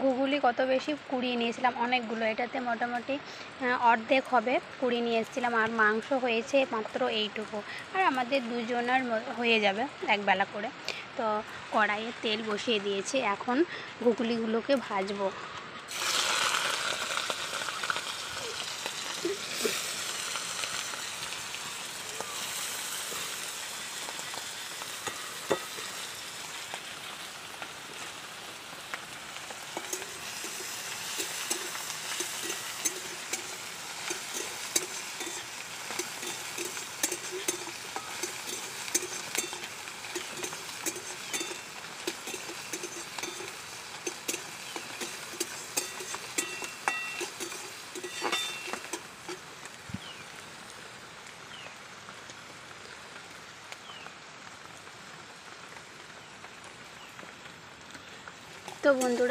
ঘুগলি কত বেশি কুড়িয়ে নিয়েছিলাম, অনেকগুলো। এটাতে মোটামুটি অর্ধেক হবে কুড়িয়ে নিয়ে এসেছিলাম। আর মাংস হয়েছে মাত্র এইটুকু, আর আমাদের দুজনের হয়ে যাবে একবেলা করে। তো কড়াইয়ে তেল বসিয়ে দিয়েছি, এখন ঘুগলিগুলোকে ভাজবো। তো বন্ধুরা